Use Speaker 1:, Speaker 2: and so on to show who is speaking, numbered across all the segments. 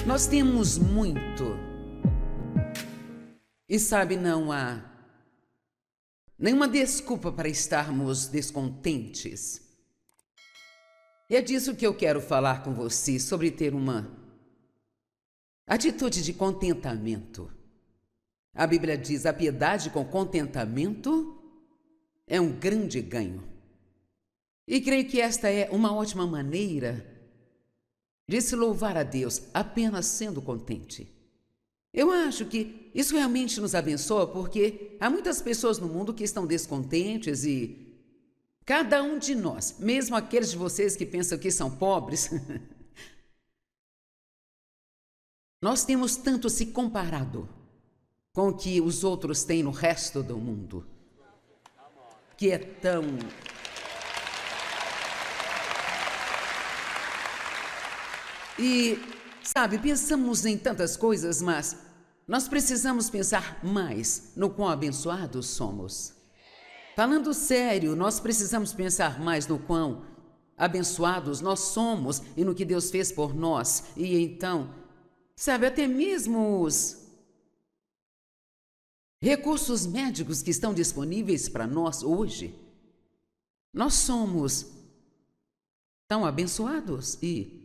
Speaker 1: Nós temos muito. E sabe, não há nenhuma desculpa para estarmos descontentes. E é disso que eu quero falar com você, sobre ter uma atitude de contentamento. A Bíblia diz: a piedade com contentamento é um grande ganho. E creio que esta é uma ótima maneira de se louvar a Deus, apenas sendo contente. Eu acho que isso realmente nos abençoa, porque há muitas pessoas no mundo que estão descontentes e cada um de nós, mesmo aqueles de vocês que pensam que são pobres, nós temos tanto se comparado com o que os outros têm no resto do mundo, que é tão... E, sabe, pensamos em tantas coisas, mas nós precisamos pensar mais no quão abençoados somos. Falando sério, nós precisamos pensar mais no quão abençoados nós somos e no que Deus fez por nós. E então, sabe, até mesmo os recursos médicos que estão disponíveis para nós hoje, nós somos tão abençoados. E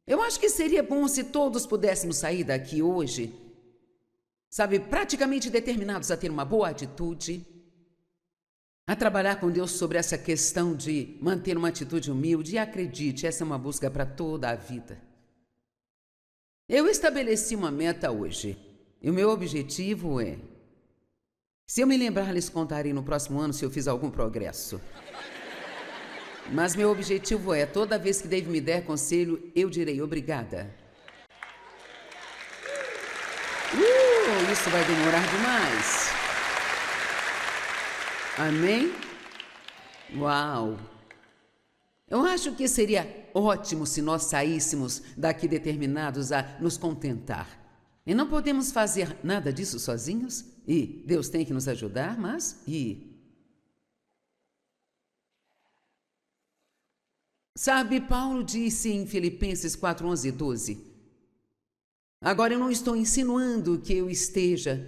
Speaker 1: eu acho que seria bom se todos pudéssemos sair daqui hoje, sabe, praticamente determinados a ter uma boa atitude, a trabalhar com Deus sobre essa questão de manter uma atitude humilde. E acredite, essa é uma busca para toda a vida. Eu estabeleci uma meta hoje, e o meu objetivo é, se eu me lembrar, lhes contarei no próximo ano se eu fiz algum progresso. Mas meu objetivo é, toda vez que Dave me der conselho, eu direi obrigada. Isso vai demorar demais. Amém? Uau! Eu acho que seria ótimo se nós saíssemos daqui determinados a nos contentar. E não podemos fazer nada disso sozinhos. E Deus tem que nos ajudar, mas... Sabe, Paulo disse em Filipenses 4:11 e 12, agora eu não estou insinuando que eu esteja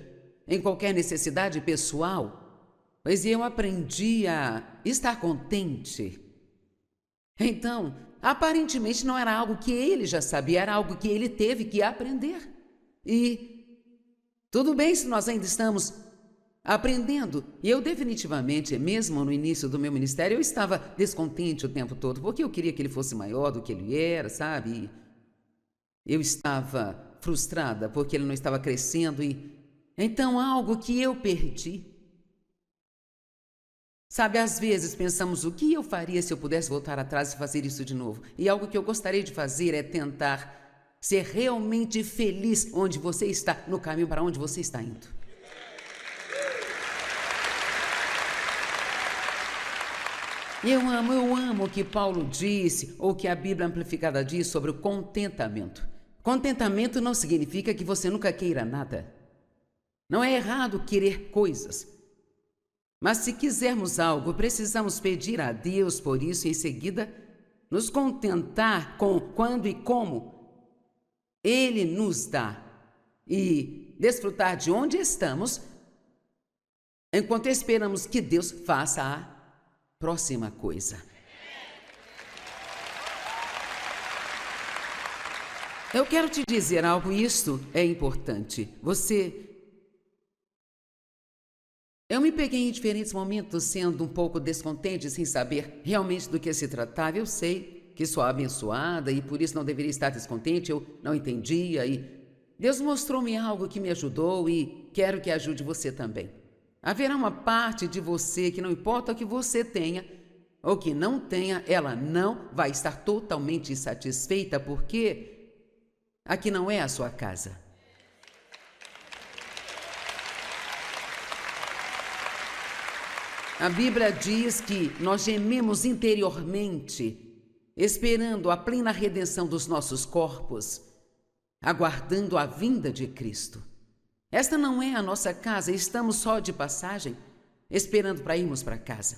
Speaker 1: em qualquer necessidade pessoal, pois eu aprendi a estar contente. Então, aparentemente não era algo que ele já sabia, era algo que ele teve que aprender. E tudo bem se nós ainda estamos aprendendo. E eu definitivamente, mesmo no início do meu ministério, eu estava descontente o tempo todo, porque eu queria que ele fosse maior do que ele era, sabe? Eu estava frustrada porque ele não estava crescendo e... Então, algo que eu perdi. Sabe, às vezes pensamos, o que eu faria se eu pudesse voltar atrás e fazer isso de novo? E algo que eu gostaria de fazer é tentar ser realmente feliz onde você está, no caminho para onde você está indo. Eu amo o que Paulo disse, ou que a Bíblia Amplificada diz sobre o contentamento. Contentamento não significa que você nunca queira nada. Não é errado querer coisas. Mas se quisermos algo, precisamos pedir a Deus por isso e em seguida nos contentar com quando e como Ele nos dá. E desfrutar de onde estamos, enquanto esperamos que Deus faça a próxima coisa. Eu quero te dizer algo, isto é importante. Eu me peguei em diferentes momentos sendo um pouco descontente, sem saber realmente do que se tratava. Eu sei que sou abençoada e por isso não deveria estar descontente, eu não entendia e Deus mostrou-me algo que me ajudou e quero que ajude você também. Haverá uma parte de você que não importa o que você tenha ou que não tenha, ela não vai estar totalmente satisfeita, porque aqui não é a sua casa. A Bíblia diz que nós gememos interiormente, esperando a plena redenção dos nossos corpos, aguardando a vinda de Cristo. Esta não é a nossa casa, estamos só de passagem, esperando para irmos para casa.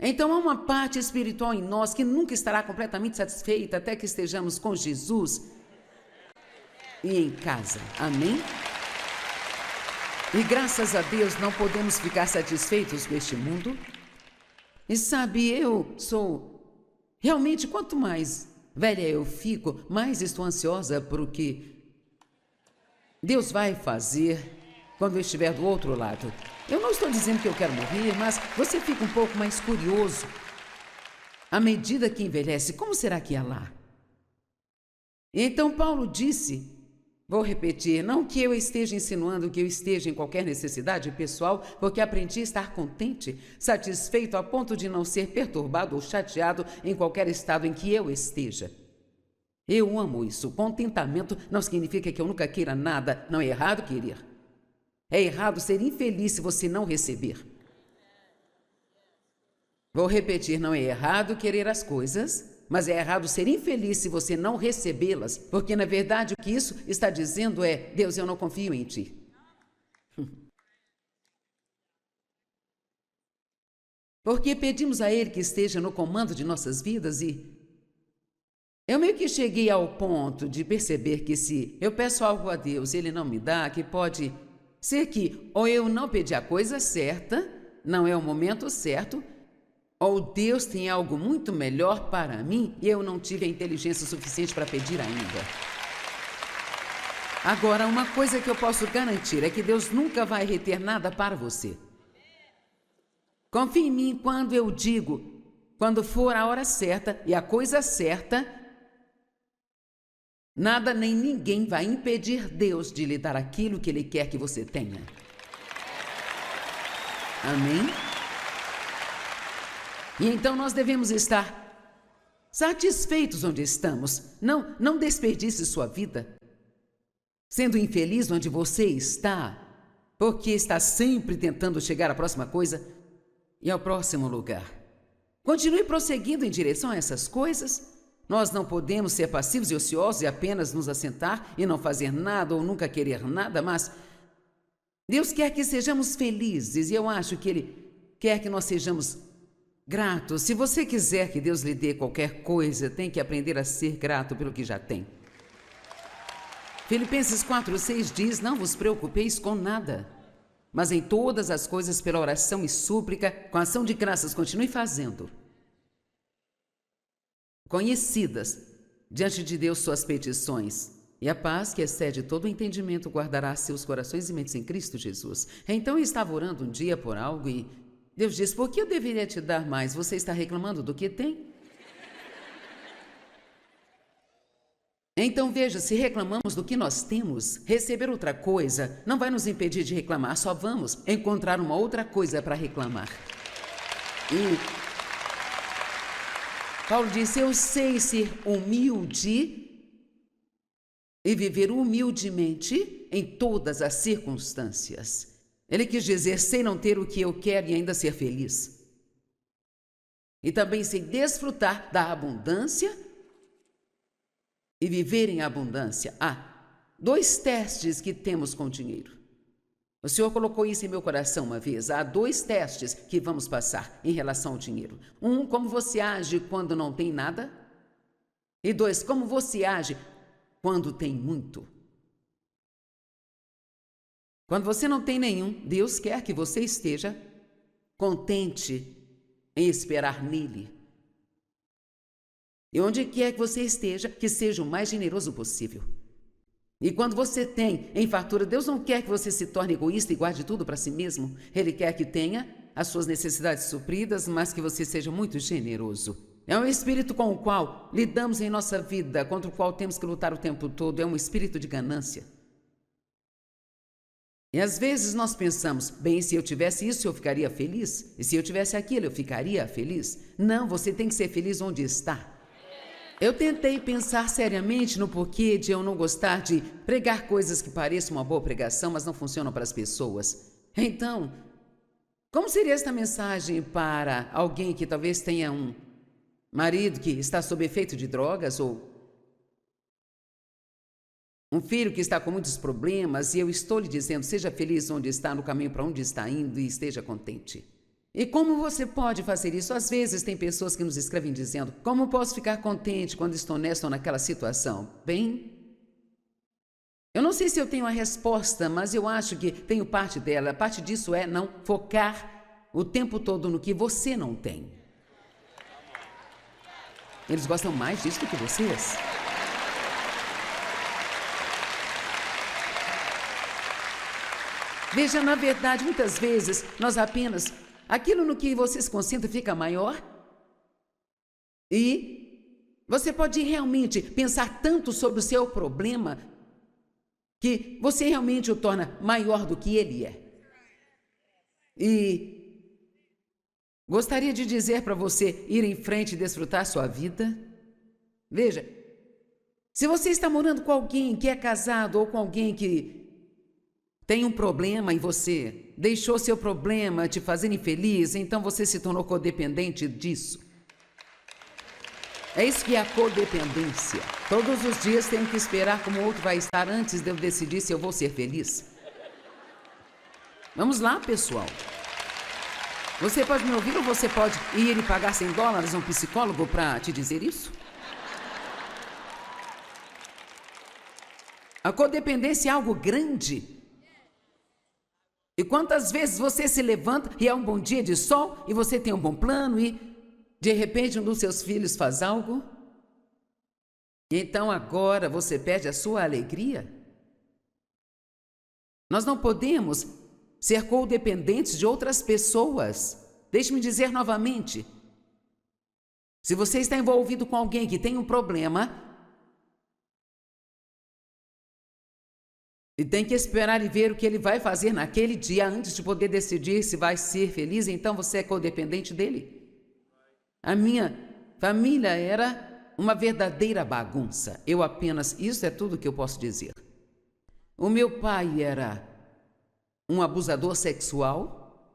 Speaker 1: Então há uma parte espiritual em nós que nunca estará completamente satisfeita até que estejamos com Jesus. e em casa. Amém? E graças a Deus não podemos ficar satisfeitos com este mundo. E sabe, eu sou... Realmente, quanto mais velha eu fico, mais estou ansiosa por o que Deus vai fazer quando eu estiver do outro lado. Eu não estou dizendo que eu quero morrer, mas você fica um pouco mais curioso. À medida que envelhece, como será que é lá? Então Paulo disse, vou repetir, não que eu esteja insinuando que eu esteja em qualquer necessidade pessoal, porque aprendi a estar contente, satisfeito a ponto de não ser perturbado ou chateado em qualquer estado em que eu esteja. Eu amo isso. Contentamento não significa que eu nunca queira nada. Não é errado querer. É errado ser infeliz se você não receber. Vou repetir, não é errado querer as coisas, mas é errado ser infeliz se você não recebê-las, porque na verdade o que isso está dizendo é: Deus, eu não confio em ti. Porque pedimos a Ele que esteja no comando de nossas vidas e eu meio que cheguei ao ponto de perceber que se eu peço algo a Deus e Ele não me dá, que pode ser que ou eu não pedi a coisa certa, não é o momento certo, ou Deus tem algo muito melhor para mim e eu não tive a inteligência suficiente para pedir ainda. Agora, uma coisa que eu posso garantir é que Deus nunca vai reter nada para você. Confie em mim quando eu digo, quando for a hora certa e a coisa certa, nada nem ninguém vai impedir Deus de lhe dar aquilo que Ele quer que você tenha. Amém? E então nós devemos estar satisfeitos onde estamos. Não desperdice sua vida sendo infeliz onde você está, porque está sempre tentando chegar à próxima coisa e ao próximo lugar. Continue prosseguindo em direção a essas coisas. Nós não podemos ser passivos e ociosos e apenas nos assentar e não fazer nada ou nunca querer nada, mas Deus quer que sejamos felizes e eu acho que Ele quer que nós sejamos gratos. Se você quiser que Deus lhe dê qualquer coisa, tem que aprender a ser grato pelo que já tem. Filipenses 4:6 diz, não vos preocupeis com nada, mas em todas as coisas pela oração e súplica, com ação de graças, continue fazendo. Conhecidas diante de Deus suas petições, e a paz que excede todo o entendimento guardará seus corações e mentes em Cristo Jesus. Então eu estava orando um dia por algo e Deus disse, por que eu deveria te dar mais? Você está reclamando do que tem? Então veja, se reclamamos do que nós temos, receber outra coisa não vai nos impedir de reclamar, só vamos encontrar uma outra coisa para reclamar. E Paulo disse, eu sei ser humilde e viver humildemente em todas as circunstâncias. Ele quis dizer, sei não ter o que eu quero e ainda ser feliz. E também sei desfrutar da abundância e viver em abundância. Há 2 testes que temos com o dinheiro. O Senhor colocou isso em meu coração uma vez. Há 2 testes que vamos passar em relação ao dinheiro. 1, como você age quando não tem nada. E 2, como você age quando tem muito. Quando você não tem nenhum, Deus quer que você esteja contente em esperar nele. E onde quer que você esteja, que seja o mais generoso possível. E quando você tem em fartura, Deus não quer que você se torne egoísta e guarde tudo para si mesmo. Ele quer que tenha as suas necessidades supridas, mas que você seja muito generoso. É um espírito com o qual lidamos em nossa vida, contra o qual temos que lutar o tempo todo. É um espírito de ganância. E às vezes nós pensamos, bem, se eu tivesse isso eu ficaria feliz, e se eu tivesse aquilo eu ficaria feliz. Não, você tem que ser feliz onde está. Eu tentei pensar seriamente no porquê de eu não gostar de pregar coisas que pareçam uma boa pregação, mas não funcionam para as pessoas. Então, como seria esta mensagem para alguém que talvez tenha um marido que está sob efeito de drogas ou um filho que está com muitos problemas e eu estou lhe dizendo, seja feliz onde está, no caminho para onde está indo e esteja contente. E como você pode fazer isso? Às vezes tem pessoas que nos escrevem dizendo, como posso ficar contente quando estou nesta ou naquela situação? Bem, Eu não sei se eu tenho a resposta, mas eu acho que tenho parte dela. Parte disso é não focar o tempo todo no que você não tem. Eles gostam mais disso do que vocês. Veja, na verdade, muitas vezes, nós apenas... Aquilo no que você se concentra fica maior. E você pode realmente pensar tanto sobre o seu problema que você realmente o torna maior do que ele é. E gostaria de dizer para você ir em frente e desfrutar sua vida. Veja, se você está morando com alguém que é casado ou com alguém que tem um problema e você deixou seu problema te fazer infeliz, então você se tornou codependente disso. É isso que é a codependência. Todos os dias tenho que esperar como o outro vai estar antes de eu decidir se eu vou ser feliz. Vamos lá, pessoal. Você pode me ouvir ou você pode ir e pagar $100 a um psicólogo para te dizer isso? A codependência é algo grande. E quantas vezes você se levanta e é um bom dia de sol e você tem um bom plano e de repente um dos seus filhos faz algo? E então agora você perde a sua alegria? Nós não podemos ser codependentes de outras pessoas. Deixe-me dizer novamente. Se você está envolvido com alguém que tem um problema e tem que esperar e ver o que ele vai fazer naquele dia antes de poder decidir se vai ser feliz, então você é codependente dele. A minha família era uma verdadeira bagunça. Isso é tudo que eu posso dizer. O meu pai era um abusador sexual.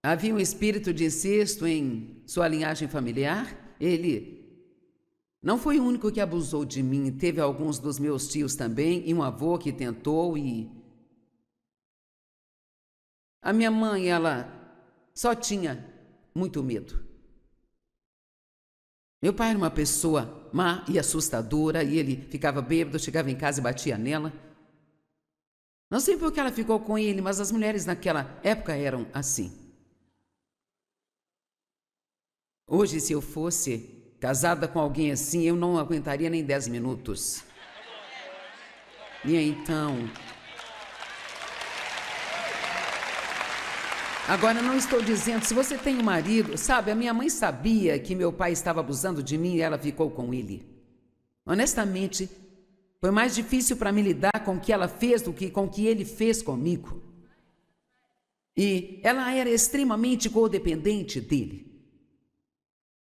Speaker 1: Havia um espírito de incesto em sua linhagem familiar. Ele não foi o único que abusou de mim. Teve alguns dos meus tios também e um avô que tentou e... A minha mãe, ela só tinha muito medo. Meu pai era uma pessoa má e assustadora e ele ficava bêbado, chegava em casa e batia nela. Não sei por que ela ficou com ele, mas as mulheres naquela época eram assim. Hoje, se eu fosse casada com alguém assim, eu não aguentaria nem 10 minutos. E então... Agora, não estou dizendo, se você tem um marido... Sabe, a minha mãe sabia que meu pai estava abusando de mim e ela ficou com ele. Honestamente, foi mais difícil para mim lidar com o que ela fez do que com o que ele fez comigo. E ela era extremamente codependente dele.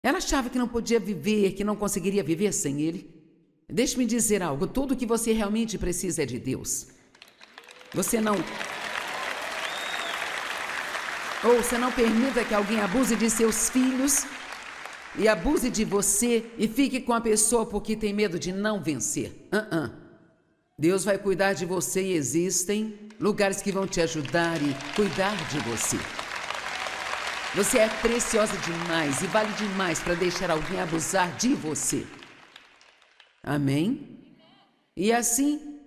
Speaker 1: Ela achava que não podia viver, que não conseguiria viver sem ele. Deixe-me dizer algo, tudo que você realmente precisa é de Deus. Você não permita que alguém abuse de seus filhos e abuse de você e fique com a pessoa porque tem medo de não vencer. Deus vai cuidar de você e existem lugares que vão te ajudar e cuidar de você. Você é preciosa demais e vale demais para deixar alguém abusar de você. Amém? E assim,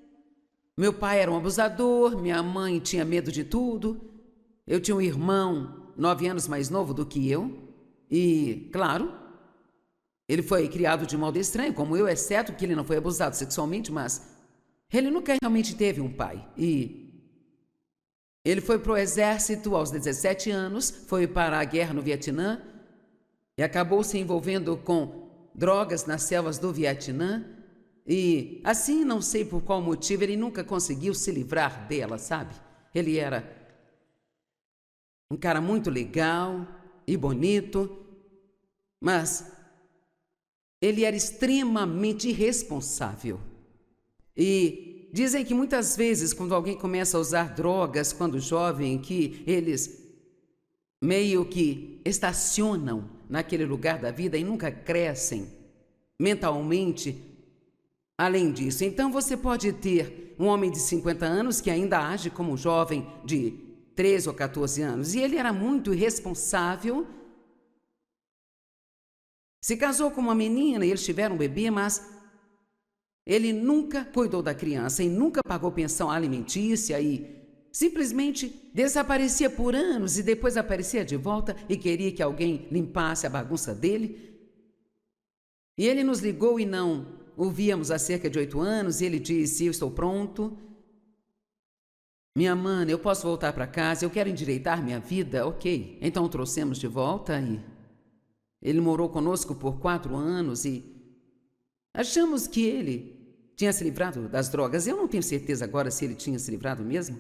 Speaker 1: meu pai era um abusador, minha mãe tinha medo de tudo. Eu tinha um irmão 9 anos mais novo do que eu. E, claro, ele foi criado de modo estranho, como eu, exceto que ele não foi abusado sexualmente, mas ele nunca realmente teve um pai. E ele foi para o exército aos 17 anos, foi para a guerra no Vietnã e acabou se envolvendo com drogas nas selvas do Vietnã. E assim, não sei por qual motivo, ele nunca conseguiu se livrar dela, sabe? Ele era um cara muito legal e bonito, mas ele era extremamente irresponsável. E dizem que muitas vezes, quando alguém começa a usar drogas, quando jovem, que eles meio que estacionam naquele lugar da vida e nunca crescem mentalmente. Além disso, então você pode ter um homem de 50 anos que ainda age como um jovem de 13 ou 14 anos, e ele era muito irresponsável. Se casou com uma menina e eles tiveram um bebê, mas Ele nunca cuidou da criança e nunca pagou pensão alimentícia e simplesmente desaparecia por anos e depois aparecia de volta e queria que alguém limpasse a bagunça dele. E ele nos ligou e não o víamos há cerca de 8 anos e ele disse: eu estou pronto. Minha mana, eu posso voltar para casa, eu quero endireitar minha vida. Ok, então o trouxemos de volta e ele morou conosco por 4 anos e achamos que ele tinha se livrado das drogas. Eu não tenho certeza agora se ele tinha se livrado mesmo.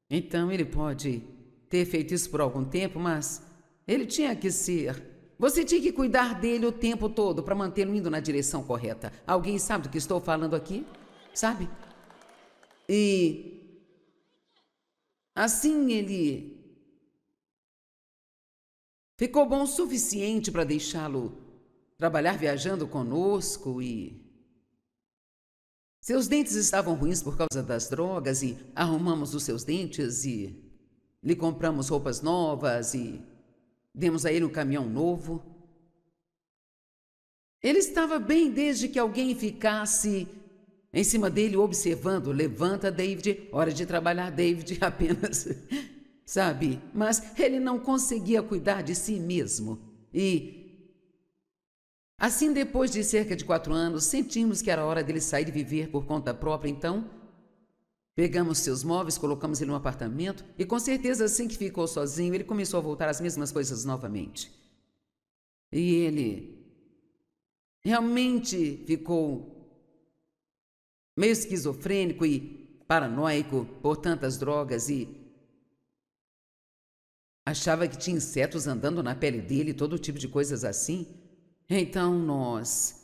Speaker 1: Então ele pode ter feito isso por algum tempo, mas ele tinha que ser. Você tinha que cuidar dele o tempo todo para mantê-lo indo na direção correta. Alguém sabe do que estou falando aqui? Sabe? E assim ele ficou bom o suficiente para deixá-lo trabalhar viajando conosco e seus dentes estavam ruins por causa das drogas e arrumamos os seus dentes e lhe compramos roupas novas e demos a ele um caminhão novo. Ele estava bem desde que alguém ficasse em cima dele observando. Levanta, David, hora de trabalhar, David, apenas, sabe? Mas ele não conseguia cuidar de si mesmo. E assim, depois de cerca de 4 anos, sentimos que era hora dele sair e viver por conta própria. Então, pegamos seus móveis, colocamos ele no apartamento e com certeza assim que ficou sozinho, ele começou a voltar às mesmas coisas novamente. E ele realmente ficou meio esquizofrênico e paranoico por tantas drogas e achava que tinha insetos andando na pele dele, todo tipo de coisas assim. Então nós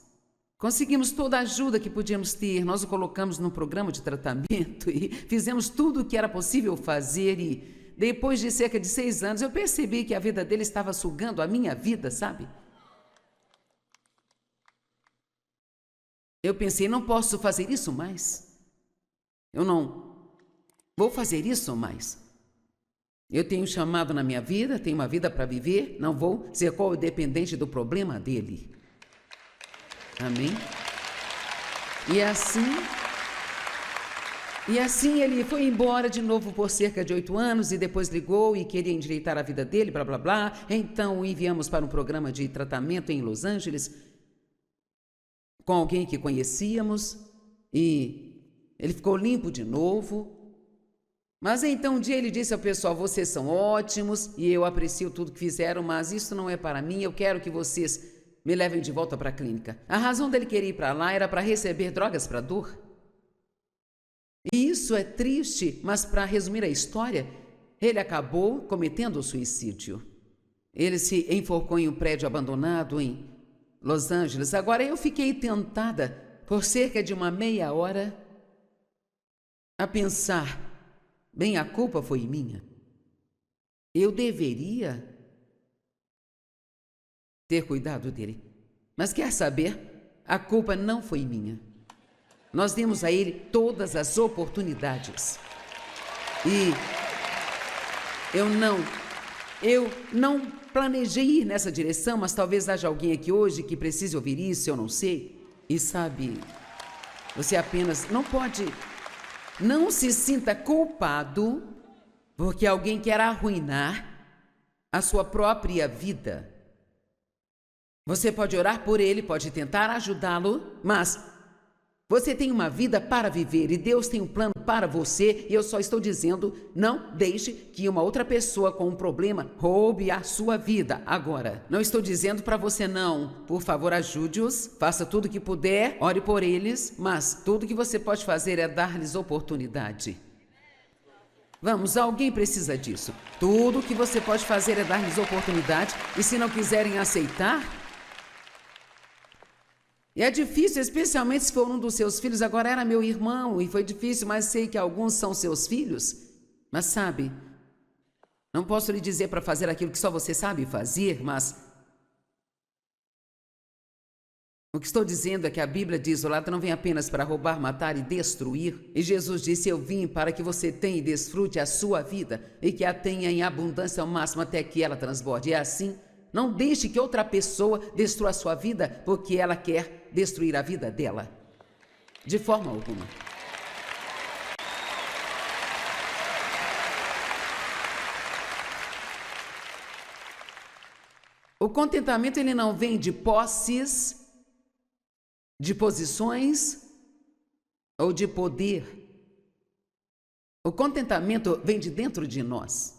Speaker 1: conseguimos toda a ajuda que podíamos ter, nós o colocamos num programa de tratamento e fizemos tudo o que era possível fazer e depois de cerca de 6 anos eu percebi que a vida dele estava sugando a minha vida, sabe? Eu pensei, não posso fazer isso mais. Eu não vou fazer isso mais. Eu tenho um chamado na minha vida, tenho uma vida para viver, não vou ser codependente do problema dele. Amém? E assim ele foi embora de novo por cerca de 8 anos e depois ligou e queria endireitar a vida dele, blá, blá, blá. Então o enviamos para um programa de tratamento em Los Angeles com alguém que conhecíamos e ele ficou limpo de novo. Mas então um dia ele disse ao pessoal: vocês são ótimos e eu aprecio tudo que fizeram, mas isso não é para mim, eu quero que vocês me levem de volta para a clínica. A razão dele querer ir para lá era para receber drogas para dor. E isso é triste, mas para resumir a história, ele acabou cometendo o suicídio. Ele se enforcou em um prédio abandonado em Los Angeles. Agora eu fiquei tentada por cerca de uma meia hora a pensar: bem, a culpa foi minha. Eu deveria ter cuidado dele. Mas quer saber? A culpa não foi minha. Nós demos a ele todas as oportunidades. E eu não planejei ir nessa direção, mas talvez haja alguém aqui hoje que precise ouvir isso, eu não sei. E sabe, você apenas não se sinta culpado porque alguém quer arruinar a sua própria vida. Você pode orar por ele, pode tentar ajudá-lo, mas você tem uma vida para viver e Deus tem um plano para você. E eu só estou dizendo, não deixe que uma outra pessoa com um problema roube a sua vida. Agora, não estou dizendo para você não. Por favor, ajude-os, faça tudo o que puder, ore por eles, mas tudo que você pode fazer é dar-lhes oportunidade. Vamos, alguém precisa disso. Tudo o que você pode fazer é dar-lhes oportunidade e se não quiserem aceitar... E é difícil, especialmente se for um dos seus filhos. Agora era meu irmão e foi difícil, mas sei que alguns são seus filhos. Mas sabe, não posso lhe dizer para fazer aquilo que só você sabe fazer, mas... O que estou dizendo é que a Bíblia diz: o ladrão vem apenas para roubar, matar e destruir. E Jesus disse: eu vim para que você tenha e desfrute a sua vida e que a tenha em abundância ao máximo até que ela transborde. E é assim... Não deixe que outra pessoa destrua a sua vida porque ela quer destruir a vida dela. De forma alguma. O contentamento, ele não vem de posses, de posições ou de poder. O contentamento vem de dentro de nós.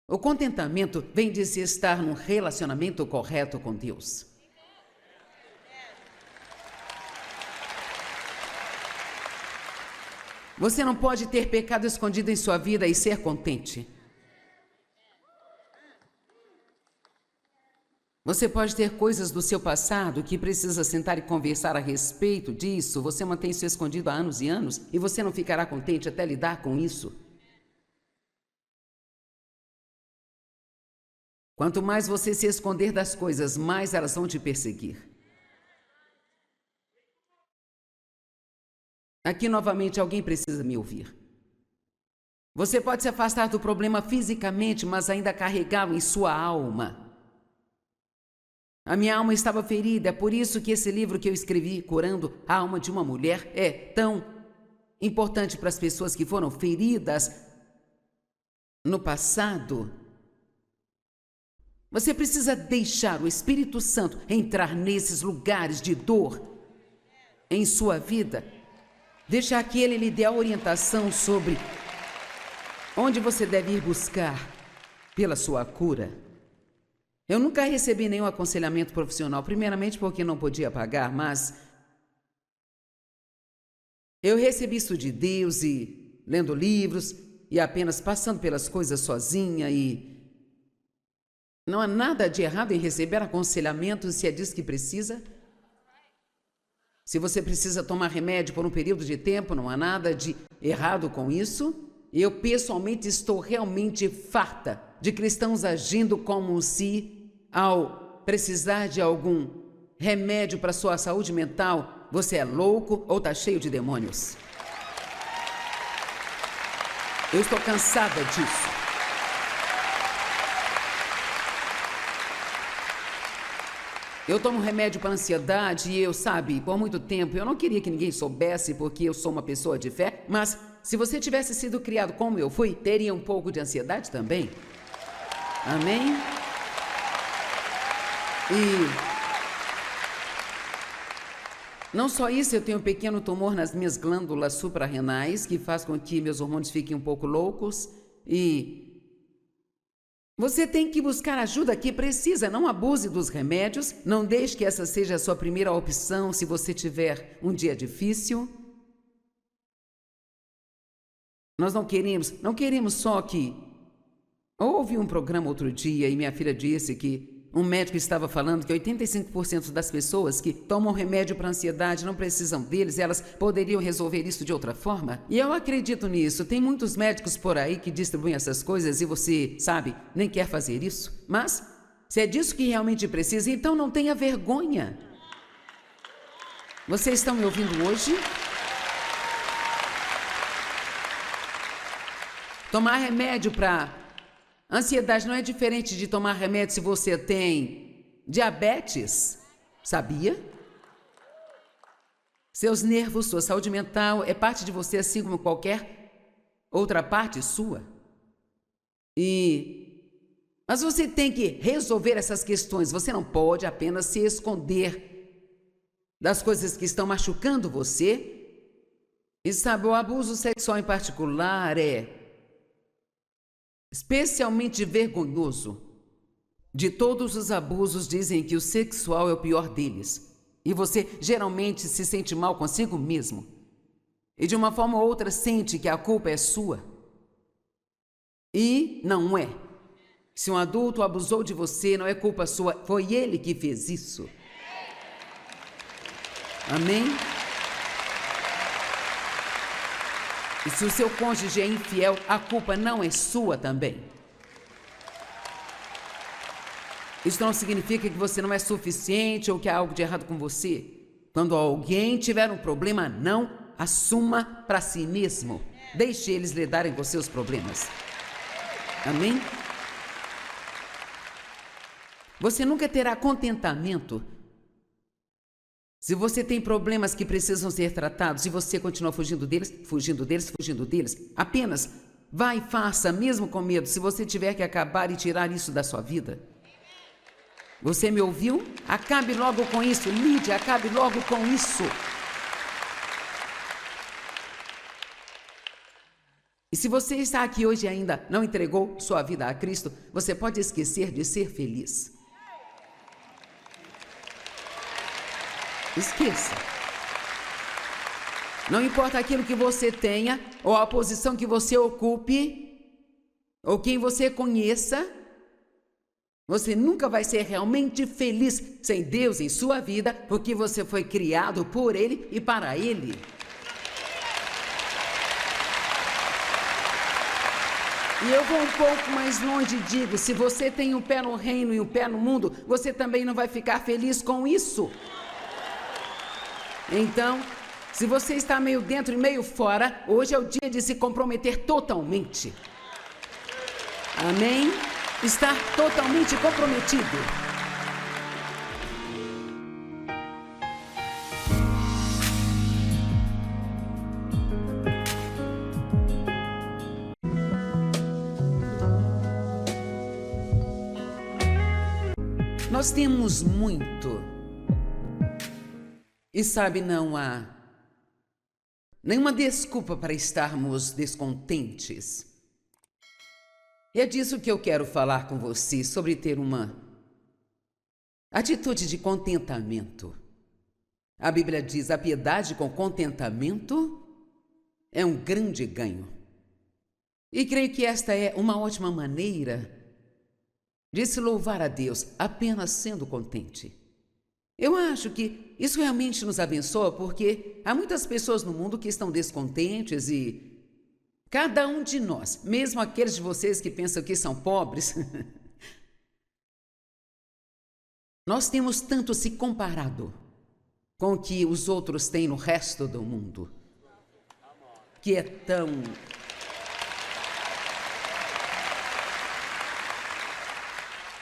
Speaker 1: O contentamento vem de se estar num relacionamento correto com Deus. Você não pode ter pecado escondido em sua vida e ser contente. Você pode ter coisas do seu passado que precisa sentar e conversar a respeito disso. Você mantém isso escondido há anos e anos e você não ficará contente até lidar com isso. Quanto mais você se esconder das coisas, mais elas vão te perseguir. Aqui novamente alguém precisa me ouvir. Você pode se afastar do problema fisicamente, mas ainda carregá-lo em sua alma. A minha alma estava ferida, é por isso que esse livro que eu escrevi, Curando a Alma de uma Mulher, é tão importante para as pessoas que foram feridas no passado. Você precisa deixar o Espírito Santo entrar nesses lugares de dor em sua vida. Deixar que ele lhe dê a orientação sobre onde você deve ir buscar pela sua cura. Eu nunca recebi nenhum aconselhamento profissional, primeiramente porque não podia pagar, mas eu recebi isso de Deus e lendo livros e apenas passando pelas coisas sozinha e não há nada de errado em receber aconselhamento se é disso que precisa. Se você precisa tomar remédio por um período de tempo, não há nada de errado com isso. Eu pessoalmente estou realmente farta de cristãos agindo como se, ao precisar de algum remédio para sua saúde mental, você é louco ou está cheio de demônios. Eu estou cansada disso. Eu tomo remédio para ansiedade e eu, sabe, por muito tempo, eu não queria que ninguém soubesse porque eu sou uma pessoa de fé, mas se você tivesse sido criado como eu fui, teria um pouco de ansiedade também. Amém? E não só isso, eu tenho um pequeno tumor nas minhas glândulas suprarrenais que faz com que meus hormônios fiquem um pouco loucos e você tem que buscar ajuda que precisa, não abuse dos remédios, não deixe que essa seja a sua primeira opção se você tiver um dia difícil. Nós não queremos só que... Houve um programa outro dia e minha filha disse que um médico estava falando que 85% das pessoas que tomam remédio para ansiedade não precisam deles, elas poderiam resolver isso de outra forma. E eu acredito nisso. Tem muitos médicos por aí que distribuem essas coisas e você, sabe, nem quer fazer isso. Mas, se é disso que realmente precisa, então não tenha vergonha. Vocês estão me ouvindo hoje? Tomar remédio para ansiedade não é diferente de tomar remédio se você tem diabetes, sabia? Seus nervos, sua saúde mental é parte de você assim como qualquer outra parte sua. Mas você tem que resolver essas questões, você não pode apenas se esconder das coisas que estão machucando você. E sabe, o abuso sexual em particular é especialmente vergonhoso. De todos os abusos, dizem que o sexual é o pior deles. E você geralmente se sente mal consigo mesmo. E de uma forma ou outra sente que a culpa é sua. E não é. Se um adulto abusou de você, não é culpa sua, foi ele que fez isso. Amém? E se o seu cônjuge é infiel, a culpa não é sua também. Isso não significa que você não é suficiente ou que há algo de errado com você. Quando alguém tiver um problema, não assuma para si mesmo. Deixe eles lidarem com seus problemas. Amém? Você nunca terá contentamento Se você tem problemas que precisam ser tratados e você continua fugindo deles, apenas vá e faça, mesmo com medo, se você tiver que acabar e tirar isso da sua vida. Você me ouviu? Acabe logo com isso, Lídia, acabe logo com isso. E se você está aqui hoje e ainda não entregou sua vida a Cristo, você pode esquecer de ser feliz. Esqueça. Não importa aquilo que você tenha, ou a posição que você ocupe, ou quem você conheça, você nunca vai ser realmente feliz sem Deus em sua vida, porque você foi criado por Ele e para Ele. E eu vou um pouco mais longe e digo, se você tem um pé no reino e um pé no mundo, você também não vai ficar feliz com isso. Então, se você está meio dentro e meio fora, hoje é o dia de se comprometer totalmente. Amém? Estar totalmente comprometido. Nós temos muito. E sabe, não há nenhuma desculpa para estarmos descontentes. E é disso que eu quero falar com você, sobre ter uma atitude de contentamento. A Bíblia diz, a piedade com contentamento é um grande ganho. E creio que esta é uma ótima maneira de se louvar a Deus, apenas sendo contente. Eu acho que isso realmente nos abençoa, porque há muitas pessoas no mundo que estão descontentes e cada um de nós, mesmo aqueles de vocês que pensam que são pobres, nós temos tanto se comparado com o que os outros têm no resto do mundo, que é tão...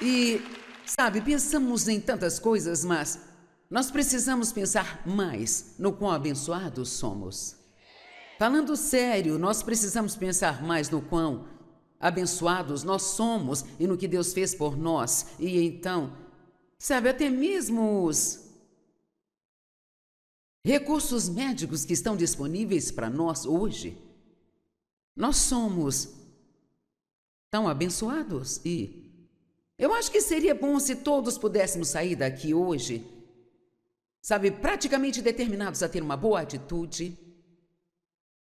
Speaker 1: E, sabe, pensamos em tantas coisas, mas nós precisamos pensar mais no quão abençoados somos. Falando sério, nós precisamos pensar mais no quão abençoados nós somos e no que Deus fez por nós. E então, sabe, até mesmo os recursos médicos que estão disponíveis para nós hoje, nós somos tão abençoados. E eu acho que seria bom se todos pudéssemos sair daqui hoje, sabe, praticamente determinados a ter uma boa atitude,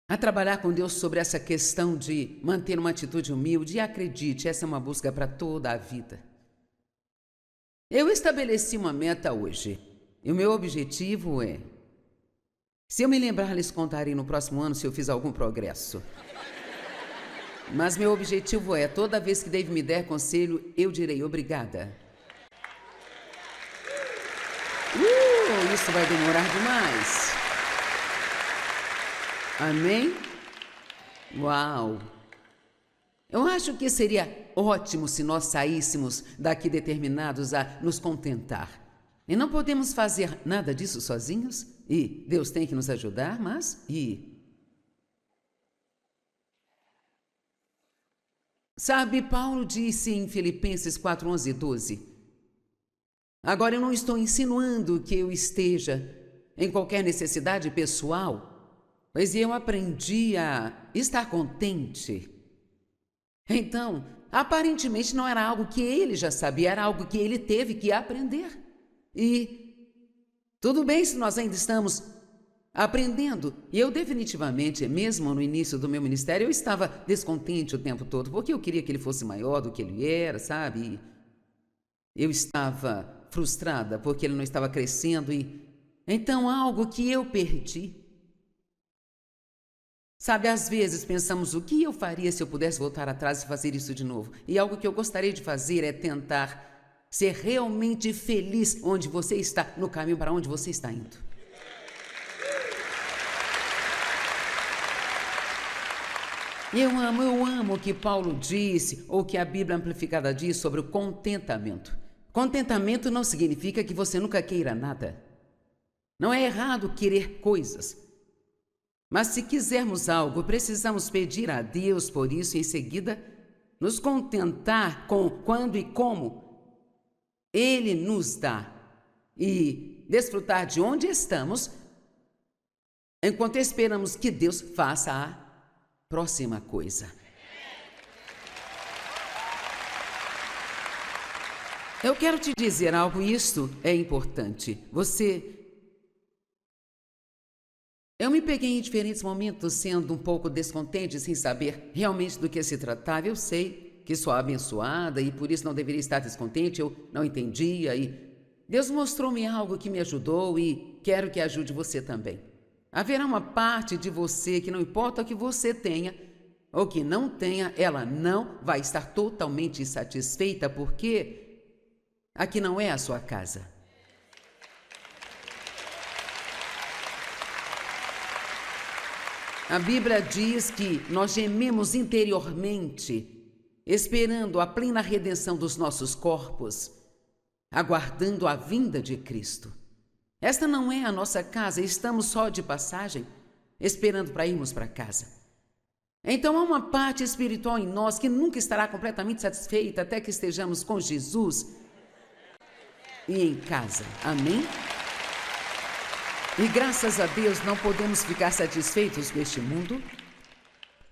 Speaker 1: a trabalhar com Deus sobre essa questão de manter uma atitude humilde. E acredite, essa é uma busca para toda a vida. Eu estabeleci uma meta hoje, e o meu objetivo é, se eu me lembrar, lhes contarei no próximo ano se eu fiz algum progresso. Mas meu objetivo é, toda vez que Dave me der conselho, eu direi obrigada. Isso vai demorar demais. Amém? Uau! Eu acho que seria ótimo se nós saíssemos daqui determinados a nos contentar. E não podemos fazer nada disso sozinhos. E Deus tem que nos ajudar, mas... Sabe, Paulo disse em Filipenses 4, 11 e 12, agora eu não estou insinuando que eu esteja em qualquer necessidade pessoal, pois eu aprendi a estar contente. Então, aparentemente não era algo que ele já sabia, era algo que ele teve que aprender. E tudo bem se nós ainda estamos aprendendo. E eu definitivamente, mesmo no início do meu ministério, eu estava descontente o tempo todo, porque eu queria que ele fosse maior do que ele era, sabe? E eu estava frustrada porque ele não estava crescendo e... Então, algo que eu perdi. Sabe, às vezes pensamos, o que eu faria se eu pudesse voltar atrás e fazer isso de novo? E algo que eu gostaria de fazer é tentar ser realmente feliz onde você está, no caminho para onde você está indo. Eu amo o que Paulo disse, ou que a Bíblia Amplificada diz sobre o contentamento. Contentamento não significa que você nunca queira nada. Não é errado querer coisas. Mas se quisermos algo, precisamos pedir a Deus por isso e em seguida nos contentar com quando e como Ele nos dá e desfrutar de onde estamos, enquanto esperamos que Deus faça a próxima coisa. Eu quero te dizer algo, e isto é importante. Eu me peguei em diferentes momentos sendo um pouco descontente, sem saber realmente do que se tratava. Eu sei que sou abençoada e por isso não deveria estar descontente, eu não entendia e Deus mostrou-me algo que me ajudou e quero que ajude você também. Haverá uma parte de você que não importa o que você tenha ou que não tenha, ela não vai estar totalmente satisfeita porque aqui não é a sua casa. A Bíblia diz que nós gememos interiormente, esperando a plena redenção dos nossos corpos, aguardando a vinda de Cristo. Esta não é a nossa casa, estamos só de passagem, esperando para irmos para casa. Então há uma parte espiritual em nós que nunca estará completamente satisfeita até que estejamos com Jesus e em casa. Amém? E graças a Deus não podemos ficar satisfeitos com este mundo.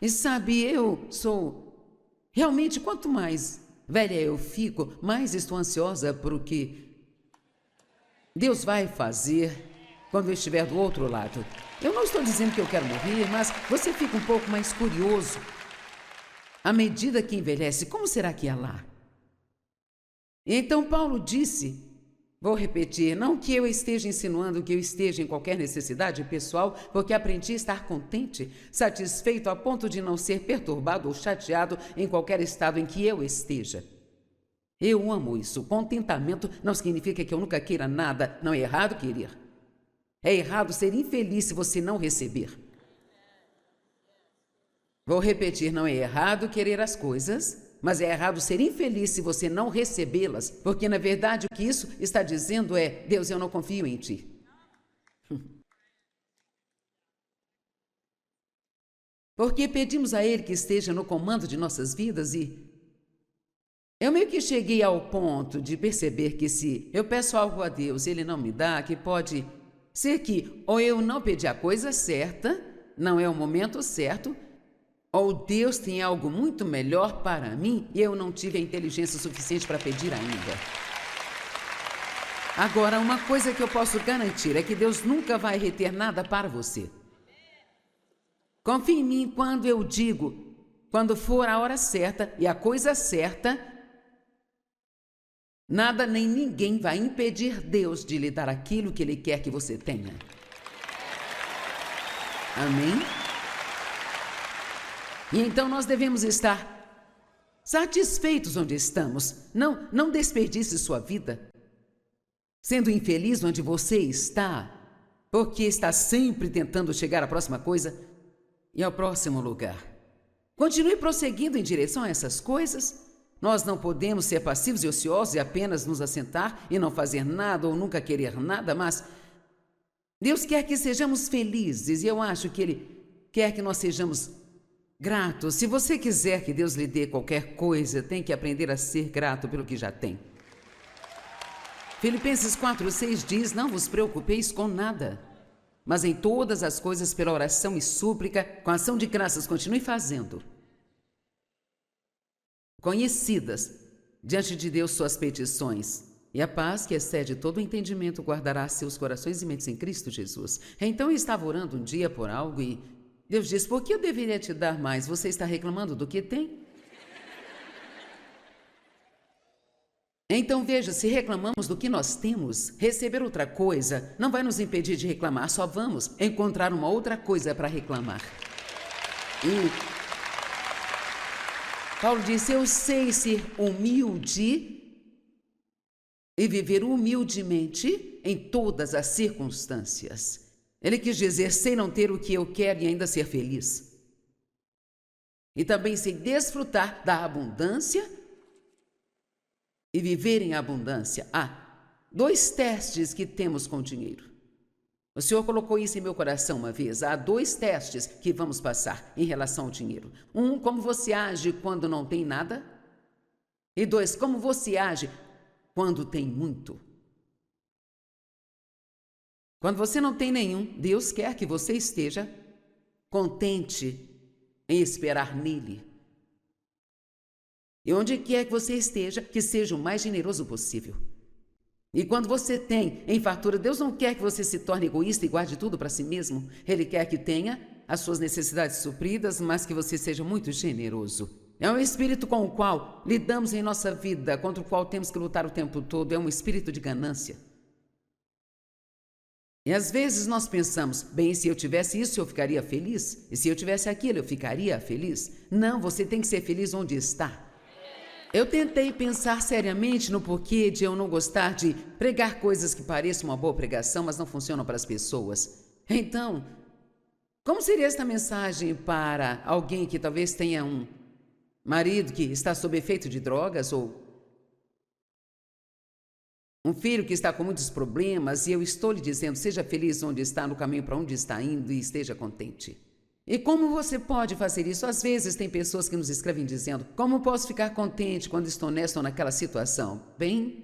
Speaker 1: E sabe, realmente, quanto mais velha eu fico, mais estou ansiosa por o que Deus vai fazer quando eu estiver do outro lado. Eu não estou dizendo que eu quero morrer, mas você fica um pouco mais curioso. À medida que envelhece, como será que é lá? E então Paulo disse, vou repetir, não que eu esteja insinuando que eu esteja em qualquer necessidade pessoal, porque aprendi a estar contente, satisfeito a ponto de não ser perturbado ou chateado em qualquer estado em que eu esteja. Eu amo isso. Contentamento não significa que eu nunca queira nada. Não é errado querer. É errado ser infeliz se você não receber. Vou repetir, não é errado querer as coisas, mas é errado ser infeliz se você não recebê-las, porque na verdade o que isso está dizendo é, Deus, eu não confio em ti. Porque pedimos a Ele que esteja no comando de nossas vidas e eu meio que cheguei ao ponto de perceber que se eu peço algo a Deus e Ele não me dá, que pode ser que ou eu não pedi a coisa certa, não é o momento certo, ou Deus tem algo muito melhor para mim e eu não tive a inteligência suficiente para pedir ainda. Agora, uma coisa que eu posso garantir é que Deus nunca vai reter nada para você. Confie em mim quando eu digo, quando for a hora certa e a coisa certa, nada nem ninguém vai impedir Deus de lhe dar aquilo que Ele quer que você tenha. Amém? E então nós devemos estar satisfeitos onde estamos. Não desperdice sua vida sendo infeliz onde você está, porque está sempre tentando chegar à próxima coisa e ao próximo lugar. Continue prosseguindo em direção a essas coisas. Nós não podemos ser passivos e ociosos e apenas nos assentar e não fazer nada ou nunca querer nada, mas Deus quer que sejamos felizes e eu acho que Ele quer que nós sejamos gratos. Se você quiser que Deus lhe dê qualquer coisa, tem que aprender a ser grato pelo que já tem. Filipenses 4:6 diz, não vos preocupeis com nada, mas em todas as coisas pela oração e súplica, com ação de graças, continue fazendo. Conhecidas diante de Deus suas petições, e a paz que excede todo o entendimento guardará seus corações e mentes em Cristo Jesus. Então eu estava orando um dia por algo e Deus disse, por que eu deveria te dar mais? Você está reclamando do que tem? Então veja, se reclamamos do que nós temos, receber outra coisa não vai nos impedir de reclamar, só vamos encontrar uma outra coisa para reclamar. E Paulo disse, eu sei ser humilde e viver humildemente em todas as circunstâncias. Ele quis dizer, sei não ter o que eu quero e ainda ser feliz. E também sei desfrutar da abundância e viver em abundância. Há 2 testes que temos com o dinheiro. O Senhor colocou isso em meu coração uma vez. Há 2 testes que vamos passar em relação ao dinheiro. 1, como você age quando não tem nada. E 2, como você age quando tem muito. Quando você não tem nenhum, Deus quer que você esteja contente em esperar nele. E onde quer que você esteja, que seja o mais generoso possível. E quando você tem em fartura, Deus não quer que você se torne egoísta e guarde tudo para si mesmo. Ele quer que tenha as suas necessidades supridas, mas que você seja muito generoso. É um espírito com o qual lidamos em nossa vida, contra o qual temos que lutar o tempo todo. É um espírito de ganância. E às vezes nós pensamos, bem, se eu tivesse isso, eu ficaria feliz. E se eu tivesse aquilo, eu ficaria feliz. Não, você tem que ser feliz onde está. Eu tentei pensar seriamente no porquê de eu não gostar de pregar coisas que pareçam uma boa pregação, mas não funcionam para as pessoas. Então, como seria esta mensagem para alguém que talvez tenha um marido que está sob efeito de drogas ou um filho que está com muitos problemas e eu estou lhe dizendo, seja feliz onde está, no caminho para onde está indo e esteja contente. E como você pode fazer isso? Às vezes tem pessoas que nos escrevem dizendo, como posso ficar contente quando estou nesta ou naquela situação? Bem,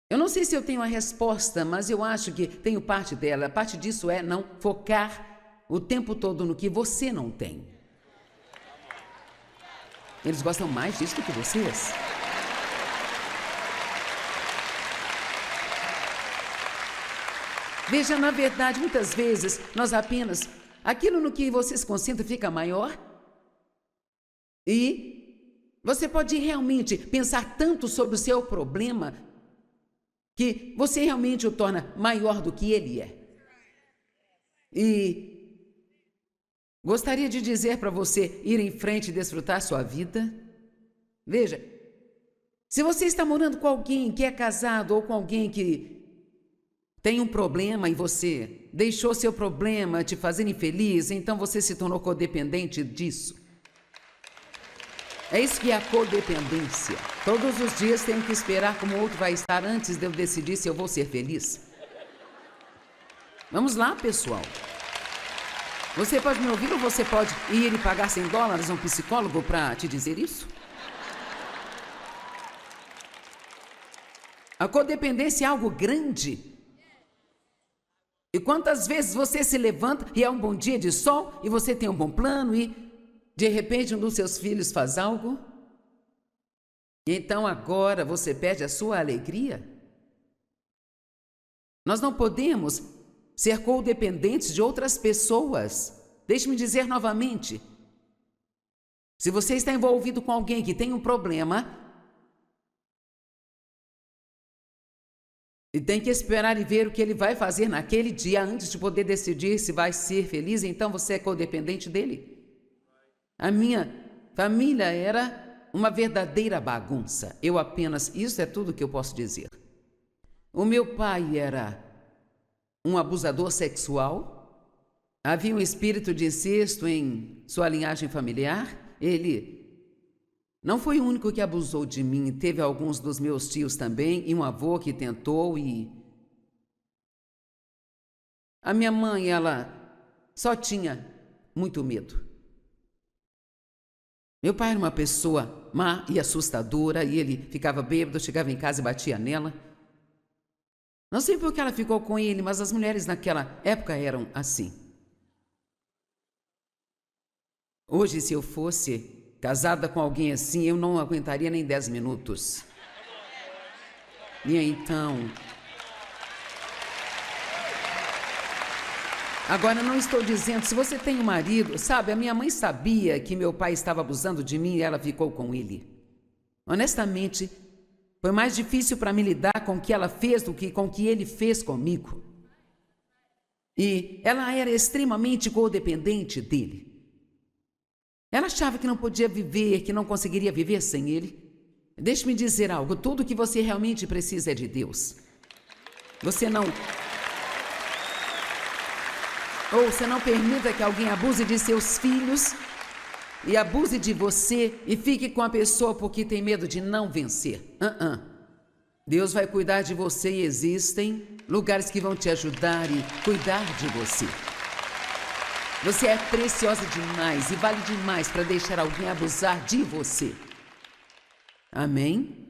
Speaker 1: eu não sei se eu tenho a resposta, mas eu acho que tenho parte dela. Parte disso é não focar o tempo todo no que você não tem. Eles gostam mais disso do que vocês. Veja, na verdade, muitas vezes, nós apenas... Aquilo no que você se concentra fica maior. E você pode realmente pensar tanto sobre o seu problema que você realmente o torna maior do que ele é. E gostaria de dizer para você ir em frente e desfrutar sua vida. Veja, se você está morando com alguém que é casado ou com alguém que tem um problema e você deixou seu problema te fazer infeliz, então você se tornou codependente disso. É isso que é a codependência. Todos os dias tenho que esperar como o outro vai estar antes de eu decidir se eu vou ser feliz. Vamos lá, pessoal. Você pode me ouvir ou você pode ir e pagar $100 a um psicólogo para te dizer isso? A codependência é algo grande. E quantas vezes você se levanta e é um bom dia de sol e você tem um bom plano e de repente um dos seus filhos faz algo? E então agora você perde a sua alegria? Nós não podemos ser codependentes de outras pessoas. Deixe-me dizer novamente. Se você está envolvido com alguém que tem um problema e tem que esperar e ver o que ele vai fazer naquele dia antes de poder decidir se vai ser feliz, então você é codependente dele. A minha família era uma verdadeira bagunça. Isso é tudo que eu posso dizer. O meu pai era um abusador sexual. Havia um espírito de incesto em sua linhagem familiar. Ele não foi o único que abusou de mim, teve alguns dos meus tios também, e um avô que tentou e... A minha mãe, ela só tinha muito medo. Meu pai era uma pessoa má e assustadora, e ele ficava bêbado, chegava em casa e batia nela. Não sei por que ela ficou com ele, mas as mulheres naquela época eram assim. Hoje, se eu fosse casada com alguém assim, eu não aguentaria nem 10 minutos. E então... Agora, não estou dizendo, se você tem um marido... Sabe, a minha mãe sabia que meu pai estava abusando de mim e ela ficou com ele. Honestamente, foi mais difícil para mim lidar com o que ela fez do que com o que ele fez comigo. E ela era extremamente codependente dele. Ela achava que não podia viver, que não conseguiria viver sem ele. Deixe-me dizer algo, tudo que você realmente precisa é de Deus. Você não permita que alguém abuse de seus filhos e abuse de você e fique com a pessoa porque tem medo de não vencer. Deus vai cuidar de você e existem lugares que vão te ajudar e cuidar de você. Você é preciosa demais e vale demais para deixar alguém abusar de você. Amém?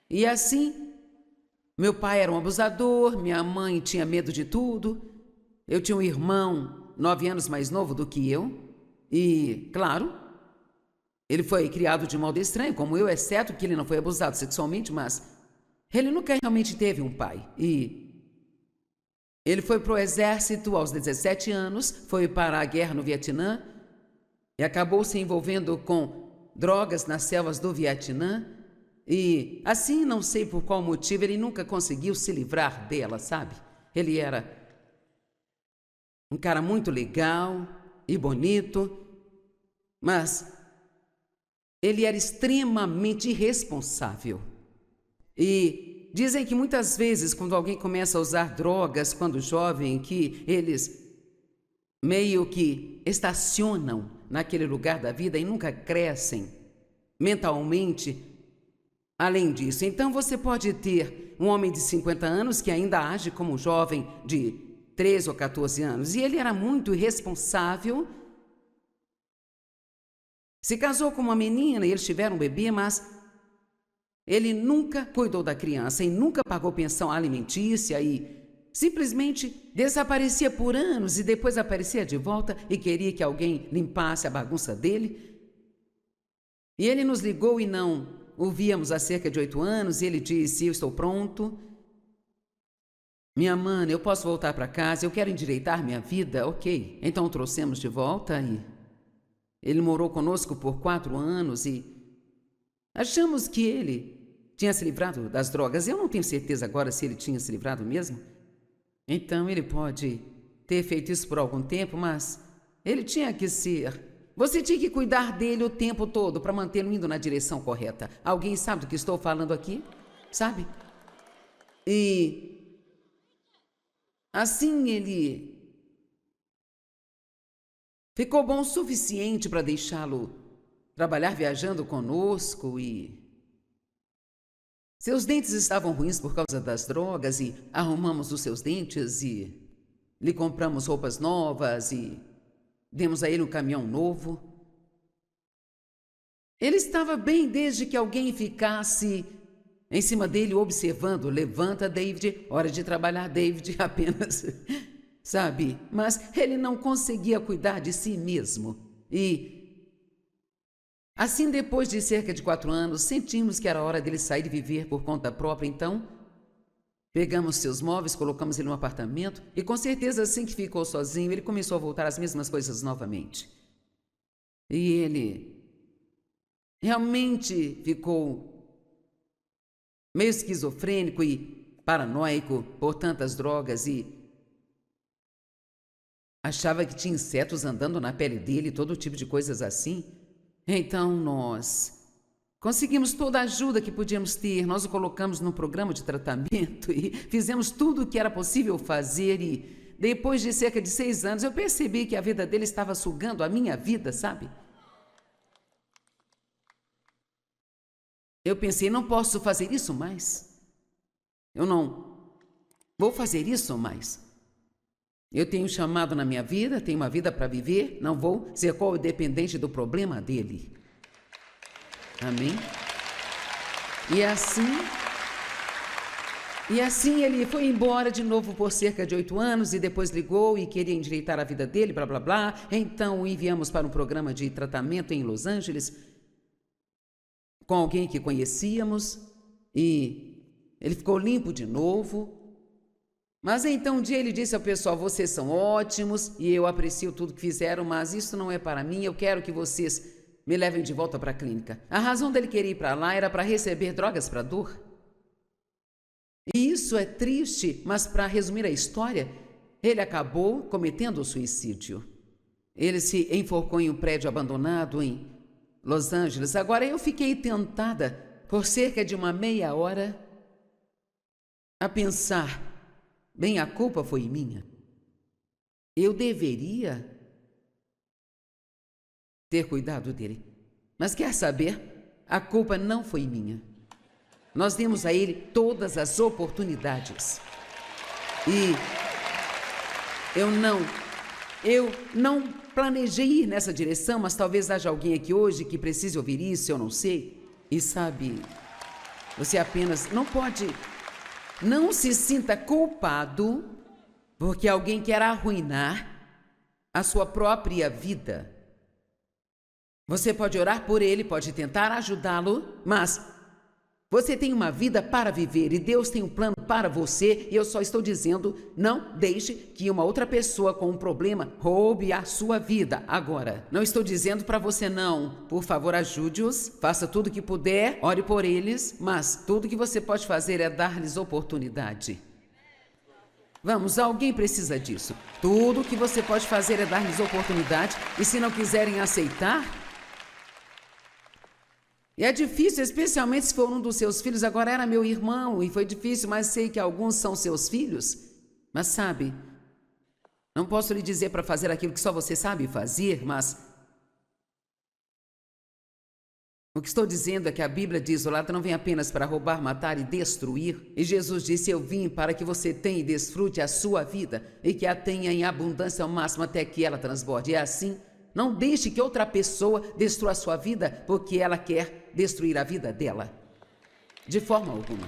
Speaker 1: E assim, meu pai era um abusador, minha mãe tinha medo de tudo, eu tinha um irmão 9 anos mais novo do que eu e, claro, ele foi criado de modo estranho, como eu, exceto que ele não foi abusado sexualmente, mas ele nunca realmente teve um pai. E ele foi para o exército aos 17 anos, foi para a guerra no Vietnã e acabou se envolvendo com drogas nas selvas do Vietnã. E assim, não sei por qual motivo, ele nunca conseguiu se livrar dela, sabe? Ele era um cara muito legal e bonito, mas ele era extremamente irresponsável. E dizem que muitas vezes, quando alguém começa a usar drogas, quando jovem, que eles meio que estacionam naquele lugar da vida e nunca crescem mentalmente. Além disso, então você pode ter um homem de 50 anos que ainda age como um jovem de 13 ou 14 anos. E ele era muito irresponsável. Se casou com uma menina e eles tiveram um bebê, mas ele nunca cuidou da criança e nunca pagou pensão alimentícia e simplesmente desaparecia por anos e depois aparecia de volta e queria que alguém limpasse a bagunça dele. E ele nos ligou e não o víamos há cerca de 8 anos e ele disse: eu estou pronto. Minha mana, eu posso voltar para casa, eu quero endireitar minha vida. Ok, então o trouxemos de volta e ele morou conosco por 4 anos e achamos que ele tinha se livrado das drogas. Eu não tenho certeza agora se ele tinha se livrado mesmo. Então ele pode ter feito isso por algum tempo, mas ele tinha que ser... Você tinha que cuidar dele o tempo todo para mantê-lo indo na direção correta. Alguém sabe do que estou falando aqui? Sabe? E assim ele ficou bom o suficiente para deixá-lo trabalhar viajando conosco e... Seus dentes estavam ruins por causa das drogas e arrumamos os seus dentes e lhe compramos roupas novas e demos a ele um caminhão novo. Ele estava bem desde que alguém ficasse em cima dele observando. Levanta, David, hora de trabalhar, David, apenas, sabe? Mas ele não conseguia cuidar de si mesmo. E assim, depois de cerca de 4 anos, sentimos que era hora dele sair e viver por conta própria. Então, pegamos seus móveis, colocamos ele no apartamento e com certeza assim que ficou sozinho, ele começou a voltar às mesmas coisas novamente. E ele realmente ficou meio esquizofrênico e paranoico por tantas drogas e achava que tinha insetos andando na pele dele, todo tipo de coisas assim. Então nós conseguimos toda a ajuda que podíamos ter, nós o colocamos num programa de tratamento e fizemos tudo o que era possível fazer e depois de cerca de 6 anos eu percebi que a vida dele estava sugando a minha vida, sabe? Eu pensei, não posso fazer isso mais. Eu não vou fazer isso mais. Eu tenho um chamado na minha vida, tenho uma vida para viver, não vou ser codependente do problema dele. Amém? E assim ele foi embora de novo por cerca de 8 anos e depois ligou e queria endireitar a vida dele, blá, blá, blá. Então o enviamos para um programa de tratamento em Los Angeles com alguém que conhecíamos e ele ficou limpo de novo. Mas então um dia ele disse ao pessoal: vocês são ótimos e eu aprecio tudo que fizeram, mas isso não é para mim, eu quero que vocês me levem de volta para a clínica. A razão dele querer ir para lá era para receber drogas para dor. E isso é triste, mas para resumir a história, ele acabou cometendo o suicídio. Ele se enforcou em um prédio abandonado em Los Angeles. Agora eu fiquei tentada por cerca de uma meia hora a pensar: bem, a culpa foi minha. Eu deveria ter cuidado dele. Mas quer saber? A culpa não foi minha. Nós demos a ele todas as oportunidades. E eu não planejei ir nessa direção, mas talvez haja alguém aqui hoje que precise ouvir isso, eu não sei. E sabe, você apenas não se sinta culpado porque alguém quer arruinar a sua própria vida. Você pode orar por ele, pode tentar ajudá-lo, mas você tem uma vida para viver e Deus tem um plano para você, e eu só estou dizendo, não deixe que uma outra pessoa com um problema roube a sua vida. Agora, não estou dizendo para você não, por favor, ajude-os, faça tudo o que puder, ore por eles, mas tudo que você pode fazer é dar-lhes oportunidade. Vamos, alguém precisa disso. Tudo o que você pode fazer é dar-lhes oportunidade, e se não quiserem aceitar... E é difícil, especialmente se for um dos seus filhos. Agora era meu irmão e foi difícil, mas sei que alguns são seus filhos. Mas sabe, não posso lhe dizer para fazer aquilo que só você sabe fazer, mas... O que estou dizendo é que a Bíblia diz, o ladrão não vem apenas para roubar, matar e destruir. E Jesus disse, eu vim para que você tenha e desfrute a sua vida e que a tenha em abundância ao máximo até que ela transborde. É assim, não deixe que outra pessoa destrua a sua vida porque ela quer destruir a vida dela. De forma alguma.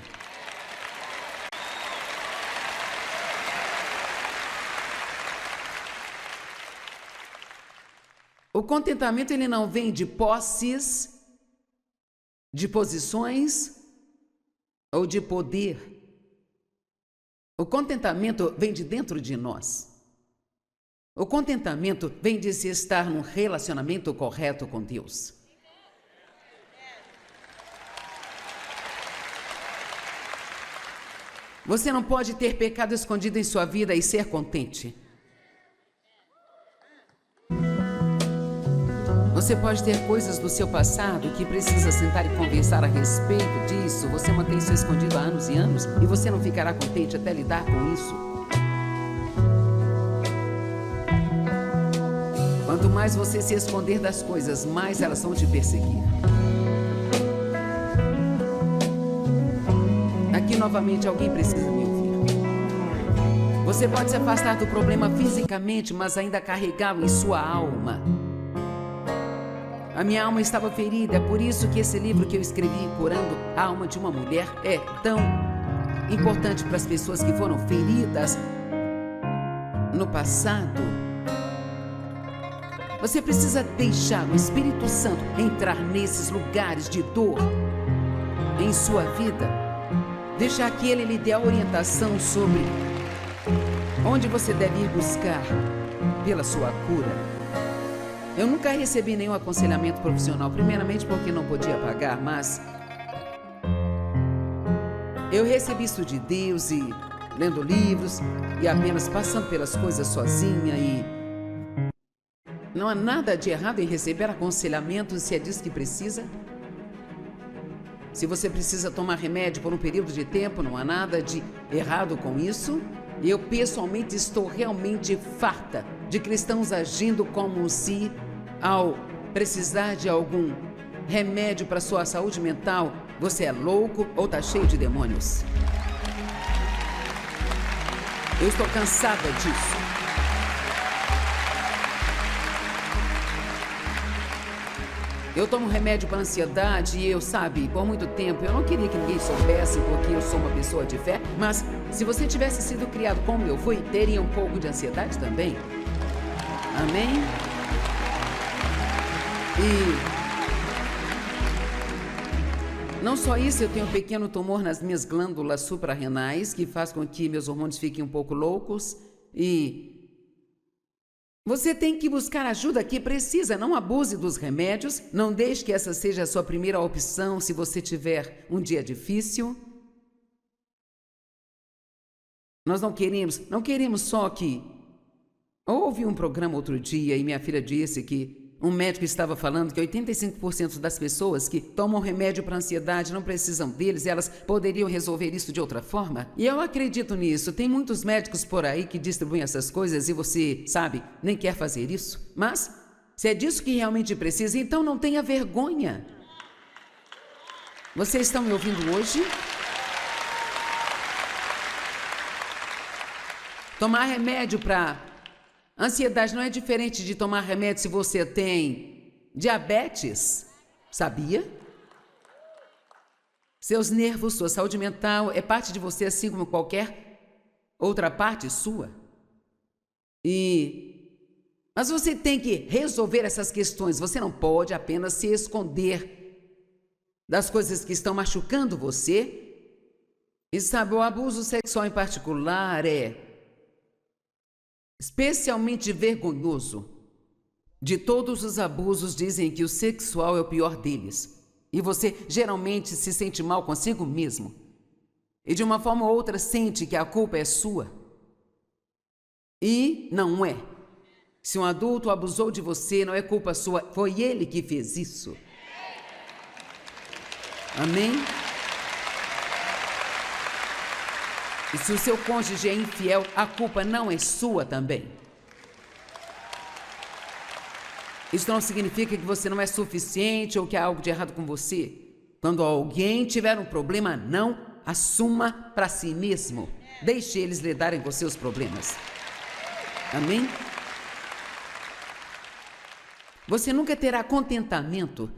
Speaker 1: O contentamento, ele não vem de posses, de posições ou de poder. O contentamento vem de dentro de nós. O contentamento vem de se estar num relacionamento correto com Deus. Você não pode ter pecado escondido em sua vida e ser contente. Você pode ter coisas do seu passado que precisa sentar e conversar a respeito disso. Você mantém isso escondido há anos e anos e você não ficará contente até lidar com isso. Quanto mais você se esconder das coisas, mais elas vão te perseguir. Aqui novamente alguém precisa me ouvir. Você pode se afastar do problema fisicamente, mas ainda carregá-lo em sua alma. A minha alma estava ferida, é por isso que esse livro que eu escrevi, Curando a Alma de uma Mulher, é tão importante para as pessoas que foram feridas no passado. Você precisa deixar o Espírito Santo entrar nesses lugares de dor em sua vida. Deixar que ele lhe dê a orientação sobre onde você deve ir buscar pela sua cura. Eu nunca recebi nenhum aconselhamento profissional, primeiramente porque não podia pagar, mas eu recebi isso de Deus e lendo livros e apenas passando pelas coisas sozinha e não há nada de errado em receber aconselhamento se é disso que precisa. Se você precisa tomar remédio por um período de tempo, não há nada de errado com isso. Eu pessoalmente estou realmente farta de cristãos agindo como se, ao precisar de algum remédio para sua saúde mental, você é louco ou está cheio de demônios. Eu estou cansada disso. Eu tomo remédio para ansiedade e sabe, por muito tempo eu não queria que ninguém soubesse porque eu sou uma pessoa de fé, mas se você tivesse sido criado como eu fui, teria um pouco de ansiedade também. Amém? E não só isso, eu tenho um pequeno tumor nas minhas glândulas suprarrenais que faz com que meus hormônios fiquem um pouco loucos e você tem que buscar ajuda que precisa, não abuse dos remédios, não deixe que essa seja a sua primeira opção se você tiver um dia difícil. Nós não queremos só que... Houve um programa outro dia e minha filha disse que um médico estava falando que 85% das pessoas que tomam remédio para ansiedade não precisam deles, elas poderiam resolver isso de outra forma. E eu acredito nisso. Tem muitos médicos por aí que distribuem essas coisas e você, sabe, nem quer fazer isso. Mas, se é disso que realmente precisa, então não tenha vergonha. Vocês estão me ouvindo hoje? Tomar remédio para ansiedade não é diferente de tomar remédio se você tem diabetes, sabia? Seus nervos, sua saúde mental é parte de você assim como qualquer outra parte sua. Mas você tem que resolver essas questões. Você não pode apenas se esconder das coisas que estão machucando você. E sabe, o abuso sexual em particular é especialmente vergonhoso. De todos os abusos, dizem que o sexual é o pior deles. E você geralmente se sente mal consigo mesmo. E de uma forma ou outra sente que a culpa é sua. E não é. Se um adulto abusou de você, não é culpa sua, foi ele que fez isso. Amém? E se o seu cônjuge é infiel, a culpa não é sua também. Isso não significa que você não é suficiente ou que há algo de errado com você. Quando alguém tiver um problema, não assuma para si mesmo. Deixe eles lidarem com seus problemas. Amém? Você nunca terá contentamento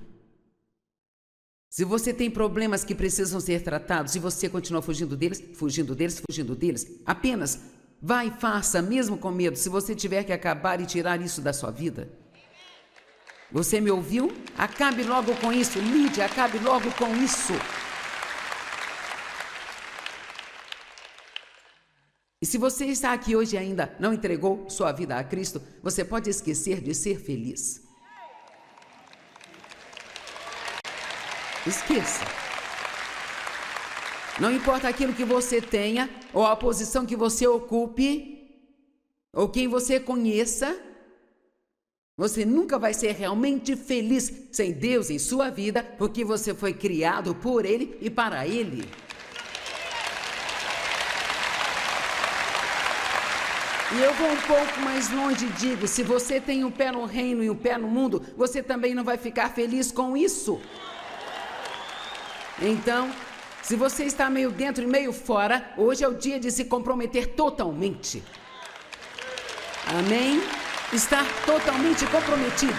Speaker 1: se você tem problemas que precisam ser tratados e você continua fugindo deles. Apenas vá e faça, mesmo com medo, se você tiver que acabar e tirar isso da sua vida. Você me ouviu? Acabe logo com isso, Lídia, acabe logo com isso. E se você está aqui hoje e ainda não entregou sua vida a Cristo, você pode esquecer de ser feliz. Esqueça. Não importa aquilo que você tenha, ou a posição que você ocupe, ou quem você conheça, você nunca vai ser realmente feliz sem Deus em sua vida, porque você foi criado por Ele e para Ele. E eu vou um pouco mais longe e digo, se você tem um pé no reino e um pé no mundo, você também não vai ficar feliz com isso. Então, se você está meio dentro e meio fora, hoje é o dia de se comprometer totalmente. Amém? Estar totalmente comprometido.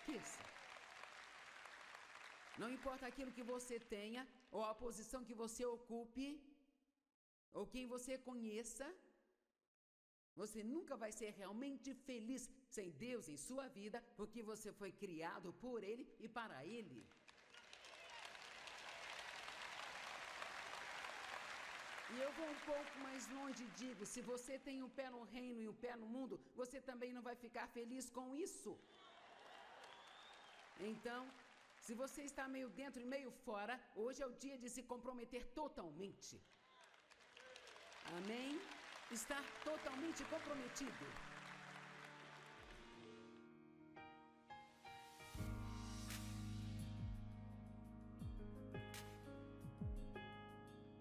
Speaker 1: Esqueça. Não importa aquilo que você tenha, ou a posição que você ocupe, ou quem você conheça, você nunca vai ser realmente feliz sem Deus em sua vida, porque você foi criado por Ele e para Ele. E eu vou um pouco mais longe e digo, se você tem um pé no reino e um pé no mundo, você também não vai ficar feliz com isso. Então, se você está meio dentro e meio fora, hoje é o dia de se comprometer totalmente. Amém? Estar totalmente comprometido.